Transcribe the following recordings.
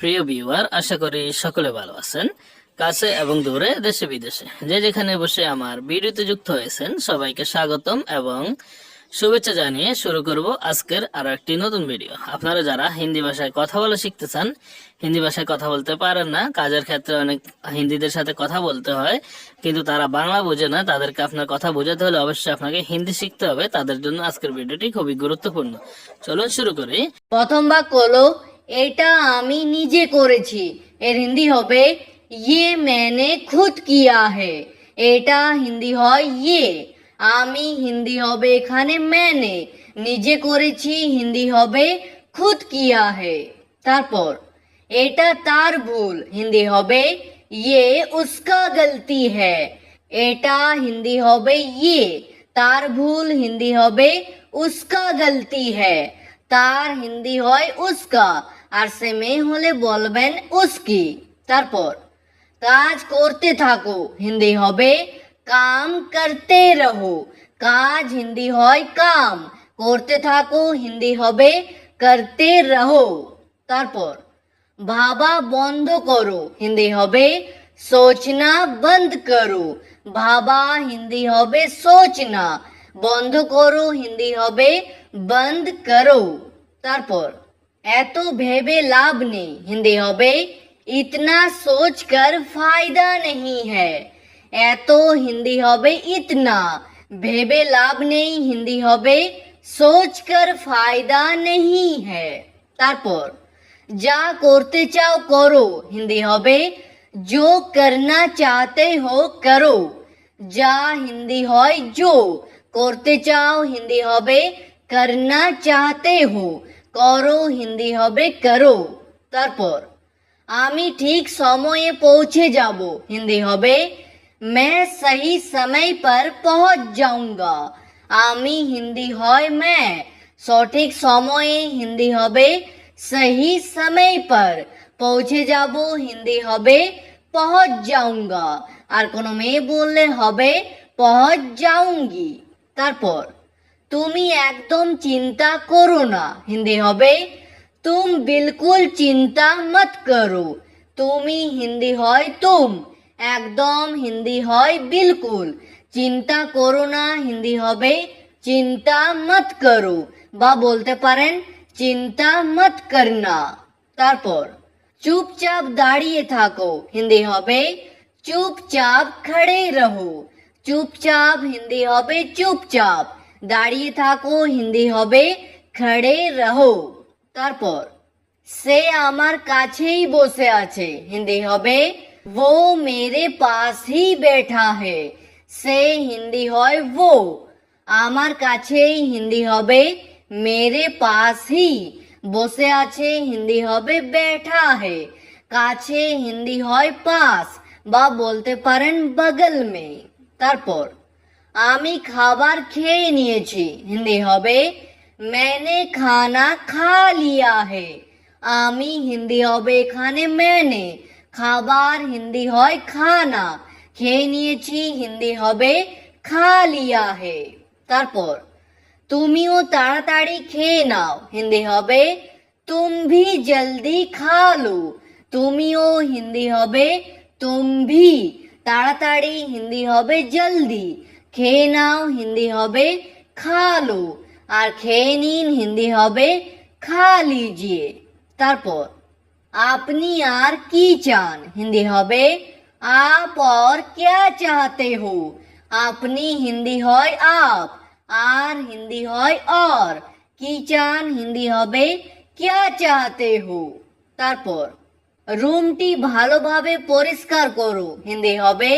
প্রিয় ভিউয়ার, আশা করি সকলে ভালো আছেন। কাছে এবং দূরে, দেশে বিদেশে যে যেখানে বসে আমার ভিডিওতে যুক্ত হয়েছেন সবাইকে স্বাগতম এবং শুভেচ্ছা জানিয়ে শুরু করব আজকের আরো একটি নতুন ভিডিও। আপনারা যারা হিন্দি ভাষায় কথা বলা শিখতে চান, হিন্দি ভাষায় কথা বলতে পারেন না, কাজের ক্ষেত্রে অনেক হিন্দিদের সাথে কথা বলতে হয় কিন্তু তারা বাংলা বোঝে না, তাদেরকে আপনার কথা বোঝাতে হলে অবশ্যই আপনাকে হিন্দি শিখতে হবে। তাদের জন্য আজকের ভিডিওটি খুবই গুরুত্বপূর্ণ। চলুন শুরু করি। প্রথম বাক্য হলো এটা আমি নিজে করেছি। এর হিন্দি হবে ये मैंने खुद किया है। এটা হিন্দি হয় ये। আমি হিন্দি হবে এখানে मैंने। নিজে করেছি হিন্দি হবে खुद किया है। তারপর এটা তার ভুল হিন্দি হবে ये उसका गलती है। এটা হিন্দি হবে ये। তার ভুল হিন্দি হবে उसका गलती है। তার হিন্দি হয় উস্কা আর সে মেয়ে হলে বলবেন উস্কি। তারপর কাজ করতে থাকো হিন্দি হবে কাম করতে রহো। কাজ হিন্দি হয় কাম, করতে থাকো হিন্দি হবে করতে রহো। তারপর ভাবা বন্ধ করো হিন্দি হবে সোচনা বন্ধ করো। ভাবা হিন্দি হবে সোচনা, বন্ধ করো হিন্দি হবে বন্ধ করো। তারপর এত ভেবে লাভ নেই হিন্দি হবে इतना सोच कर फायदा नहीं है। এত হিন্দি হবে इतना, ভেবে লাভ নেই হিন্দি হবে सोच कर फायदा नहीं है। তারপর যা করতে চাও করো হিন্দি হবে जो करना चाहते हो करो। যা হিন্দি হয় जो, করতে চাও হিন্দি হবে करना चाहते हो, করো হিন্দি হবে করো। তারপর আমি ঠিক সময়ে পৌঁছে যাব হিন্দি হবে मैं सही समय पर पहुंच जाऊंगा। আমি হিন্দি হয় मैं, সঠিক সময়ে হিন্দি হবে सही समय पर, পৌঁছে যাব হিন্দি হবে पहुंच जाऊंगा আর কোনো মেয়ে বললে হবে पहुंच जाऊंगी। তারপর তুমি একদম চিন্তা করো না হিন্দি হবে तुम बिल्कुल चिंता मत करो। তুমি হিন্দি হয় তুম, একদম হিন্দি হয় বিলকুল, চিন্তা করো না হিন্দি হবে চিন্তা মত করো বা বলতে পারেন চিন্তা মত করনা। তারপর চুপচাপ দাঁড়িয়ে থাকো হিন্দি হবে চুপচাপ খড়ে রহো। চুপচাপ হিন্দি হবে চুপচাপ, দাঁড়িয়ে থাকো হিন্দি হবে খড়ে রহো। তারপর সে আমার কাছেই বসে আছে হিন্দি হবে वो मेरे पास ही बैठा है। সে হিন্দি হয় वो, আমার কাছেই হিন্দি হবে मेरे पास ही, বসে আছে হিন্দি হবে बैठा है, কাছে হিন্দি হয় पास বা বলতে পারেন बगल में। তারপর আমি খাবার খেয়ে নিয়েছি হিন্দি হবে मैंने खाना खा लिया है। আমি হিন্দি হবে এখানে मैंने, খাবার হিন্দি হয় খানা, খেয়ে নিয়েছি হিন্দি হবে খা লিয়া হে। তারপর তুমিও তাড়াতাড়ি খেয়ে নাও হিন্দি হবে তুম ভি জলদি খা লো। তুমিও হিন্দি হবে তুম ভি, তাড়াতাড়ি হিন্দি হবে জলদি, খেয়ে নাও হিন্দি হবে খা লো আর খেয়ে নিন হিন্দি হবে খা লিজিয়ে। তারপর আপনি আর কি চান হিন্দি হবে आप और क्या चाहते हो। আপনি হিন্দি হয় आप আর হিন্দি হয় और, কি চান হিন্দি হবে क्या चाहते हो। তারপর রুমটি ভালোভাবে পরিষ্কার করো হিন্দি হবে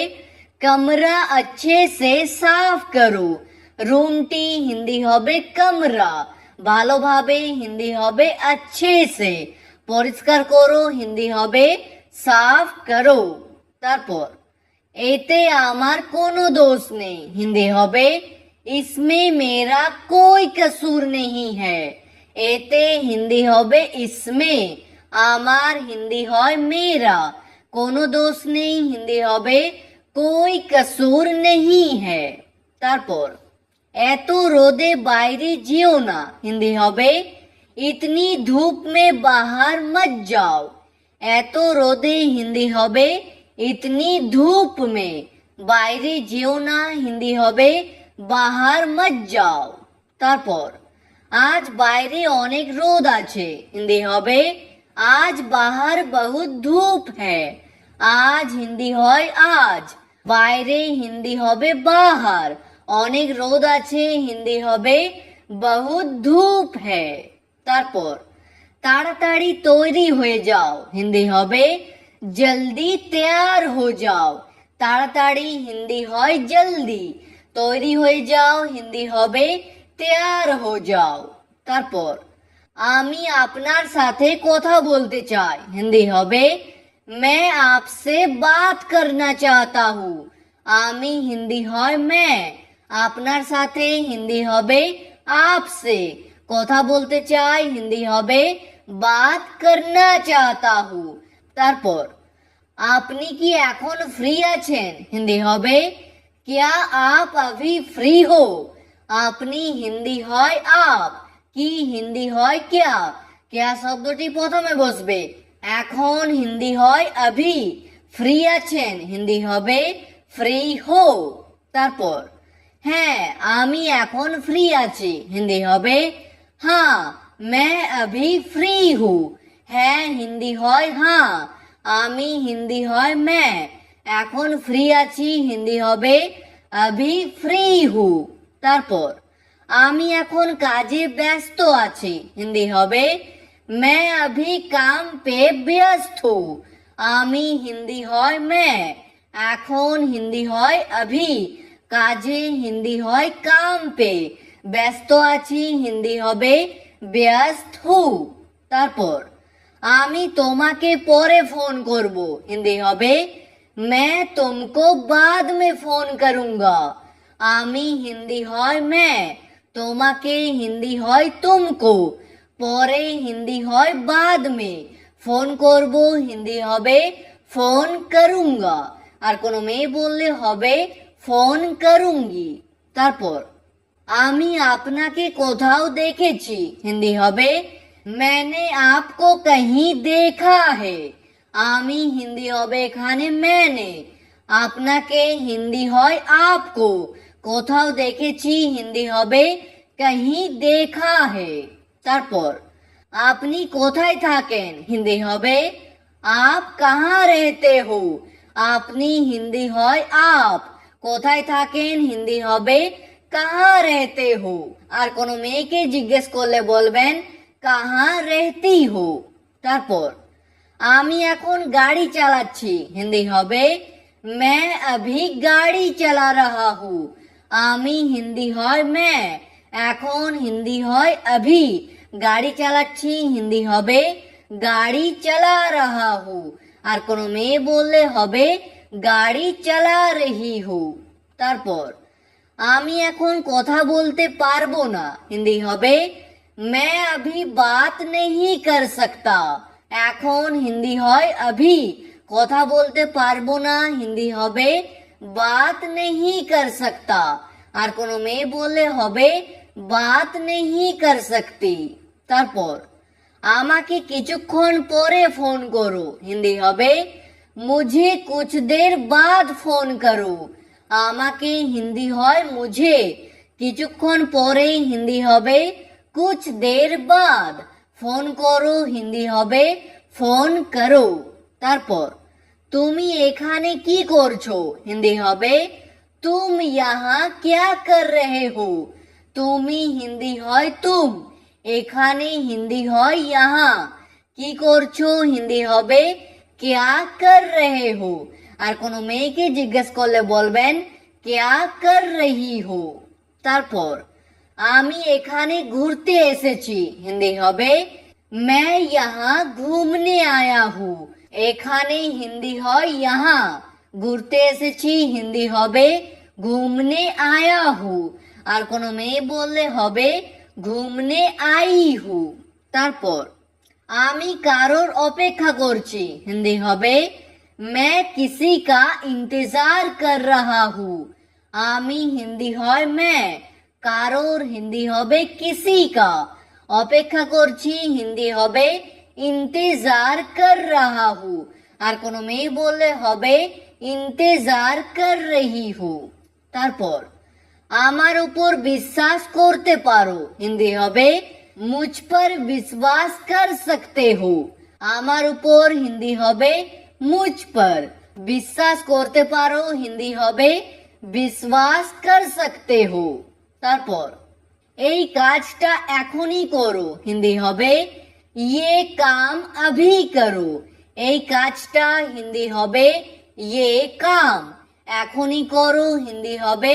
कमरा अच्छे से साफ करो। রুমটি হিন্দি হবে कमरा, ভালোভাবে হিন্দি হবে अच्छे से, পরিষ্কার করো হিন্দি হবে সাফ করো। তারপর এতে আমার কোনো দোষ নেই হিন্দি হবে इसमें मेरा कोई कसूर नहीं है। এতে হিন্দি হবে इसमें, আমার হিন্দি হয় मेरा, কোনো দোষ নেই হিন্দি হবে कोई कसूर नहीं है। তারপর এত রোদে বাইরে যেও না হিন্দি হবে इतनी धूप में बाहर मत जाओ। এত রোদে হিন্দি হবে ইতনি ধূপ মে। বাইরে যেও না হিন্দি হবে বাহার মত যাও। তারপর আজ বাইরে অনেক রোদ আছে হিন্দি হবে আজ বাহার বহুত ধূপ হ্যায়। আজ হিন্দি হয় আজ, বাইরে হিন্দি হবে বাহার, অনেক রোদ আছে হিন্দি হবে বহুত ধূপ হ্যায়। তারপর তাড়াতাড়ি তৈরি হয়ে যাও হিন্দি হবে জলদি তৈয়ার হো যাও। তাড়াতাড়ি হিন্দি হয় জলদি, তৈরি হয়ে যাও হিন্দি হবে তৈয়ার হো যাও। তারপর আমি আপনার সাথে কথা বলতে চাই হিন্দি হবে मैं आपसे बात करना चाहता हूँ। আমি হিন্দি হয় मैं, আপনার সাথে হিন্দি হবে आपसे, কথা বলতে চাই হিন্দি হবে बात करना चाहता हूँ। তারপর আপনি কি এখন ফ্রি আছেন হিন্দি হবে क्या आप अभी फ्री हो। আপনি হিন্দি হয় आप, কি হিন্দি হয় क्या, क्या শব্দটি প্রথমে বসবে, এখন হিন্দি হয় अभी, ফ্রি আছেন হিন্দি হবে ফ্রি হো। তারপর হ্যাঁ আমি এখন ফ্রি আছি হিন্দি হবে হ্যাঁ मैं अभी फ्री हूँ। হ্যাঁ হিন্দি হয় হ্যাঁ, আমি হিন্দি হয় मैं, এখন ফ্রি আছি হিন্দি হবে अभी फ्री हूँ। তারপর আমি এখন কাজে ব্যস্ত আছি হিন্দি হবে मैं अभी काम पे व्यस्त हूँ। আমি হিন্দি হয় मैं, এখন হিন্দি হয় अभी, কাজে হিন্দি হয় काम पे, ব্যস্ত আছি হিন্দি হবে ব্যস্ত हूँ। তারপর আমি তোমাকে পরে ফোন করব হিন্দি হবে मैं तुमको बाद में फोन करूंगा। আমি হিন্দি হয় मैं, তোমাকে হিন্দি হয় तुमको, পরে হিন্দি হয় बाद में, ফোন করব হিন্দি হবে ফোন করুঙ্গা, আর কোনো মেয়ে বললে হবে ফোন করুঙ্গি। তারপর আমি আপনাকে কোথাও দেখেছি হিন্দি হবে मैंने आपको कहीं देखा है। আমি হিন্দি হবে এখানে मैंने, আপনাকে হিন্দি হয় आपको, কোথাও দেখেছি হিন্দি হবে कहीं देखा है। তারপর আপনি কোথায় থাকেন হিন্দি হবে आप कहाँ रहते हो। আপনি হিন্দি হয় आप, কোথায় থাকেন হিন্দি হবে कहाँ रहते हो, আর কোনো মেয়েকে জিজ্ঞেস করলে বলবেন कहाँ रहती हो। তারপর আমি এখন গাড়ি চালাচ্ছি হিন্দি হবে मैं अभी गाड़ी चला रहा हूँ। আমি হিন্দি হয় मैं, এখন হিন্দি হয় अभी, গাড়ি চালাচ্ছি হিন্দি হবে গাড়ি চালা রাহা হু, আর কোনো মেয়ে বললে হবে গাড়ি চালা রহি হু। তারপর আমি এখন কথা বলতে পারবো না হিন্দি হবে मैं अभी बात नहीं कर सकता। এখন হিন্দি হয় अभी, কথা বলতে পারবো না হিন্দি হবে बात नहीं कर सकता, আর কোনো মেয়ে বললে হবে बात नहीं कर सकती। তারপর আমাকে কিছুক্ষণ পরে ফোন করো হিন্দি হবে मुझे कुछ देर बाद फोन करो। আমাকে হিন্দি হয় मुझे, কিছুক্ষণ পরে হিন্দি হবে कुछ देर बाद, ফোন করো হিন্দি হবে ফোন করো। তারপর তুমি এখানে কি করছো হিন্দি হবে तुम यहाँ क्या कर रहे हो। তুমি হিন্দি হয় तुम, এখানে হিন্দি হয় यहाँ, কি করছো হিন্দি হবে क्या कर रहे हो, আর কোনো মেয়েকে জিজ্ঞেস করলে বলবেন क्या कर रही हो। তারপর আমি এখানে ঘুরতে এসেছি হিন্দি হবে मैं यहाँ घूमने आया हूँ। এখানে হিন্দি হয় यहाँ, ঘুরতে এসেছি হিন্দি হবে ঘুমনে আয়া হু, আর কোনো মেয়ে বললে হবে ঘুমনে আই হু। তারপর আমি কারোর অপেক্ষা করছি হিন্দি হবে मैं किसी का इंतजार कर रहा हूँ। আমি হিন্দি হয় मैं, কারোর হিন্দি হবে किसी का, অপেক্ষা করছি হিন্দি হবে इंतजार कर रहा हूँ আর কোনো মেয়ে বললে হবে इंतजार कर रही हूँ তারপর আমার উপর বিশ্বাস করতে পারো হিন্দি হবে मुझ पर विश्वास कर सकते हो আমার উপর হিন্দি হবে मुझ पर বিশ্বাস করতে পারো হিন্দি হবে विश्वास कर सकते हो তারপর এই কাজটা এখনই করো হিন্দি হবে ये काम अभी करो এই কাজটা হিন্দি হবে ये काम এখনই করো হিন্দি হবে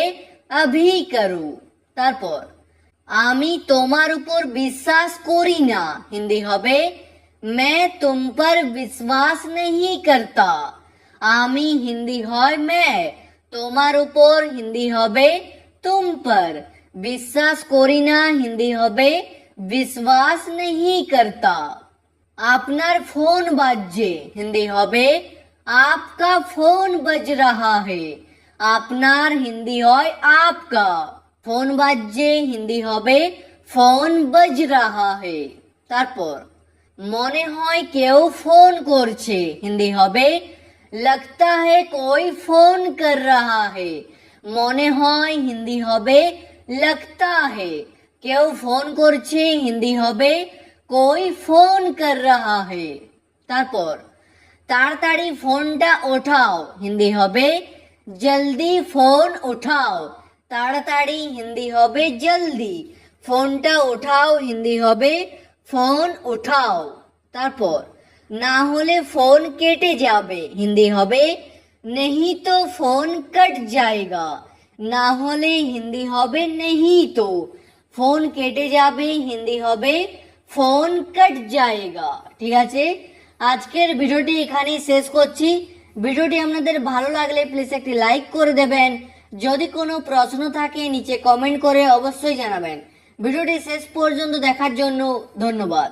अभी करो তারপর আমি তোমার উপর বিশ্বাস করি না হিন্দি হবে मैं तुम पर विश्वास नहीं करता আমি হিন্দি হয় मैं তোমার উপর হিন্দি হবে तुम पर বিশ্বাস করি না হিন্দি হবে विश्वास नहीं करता আপনার ফোন বাজছে হিন্দি হবে आपका फोन बज रहा है আপনার হিন্দি হয় आपका ফোন বাজছে হিন্দি হবে ফোন बज रहा है তারপর মনে হয় কেউ ফোন করছে হিন্দি হবে लगता है कोई फोन कर रहा है মনে হয় হিন্দি হবে लगता है কেউ ফোন করছে হিন্দি হবে कोई फोन कर रहा है তারপর তাড়াতাড়ি ফোনটা ওঠাও হিন্দি হবে জলদি ফোন উঠাও তাড়াতাড়ি হিন্দি হবে জলদি ফোনটা উঠাও হিন্দি হবে ফোন উঠাও তারপর না হলে ফোন কেটে যাবে হিন্দি হবে नहीं तो फोन कट जाएगा না হলে হিন্দি হবে नहीं तो ফোন কেটে যাবে হিন্দি হবে ফোন কট যায়গা ঠিক আছে আজকের ভিডিওটি এখানেই শেষ করছি ভিডিওটি আপনাদের ভালো লাগলে প্লিজ একটি লাইক করে দেবেন যদি কোনো প্রশ্ন থাকে নিচে কমেন্ট করে অবশ্যই জানাবেন ভিডিওটি শেষ পর্যন্ত দেখার জন্য ধন্যবাদ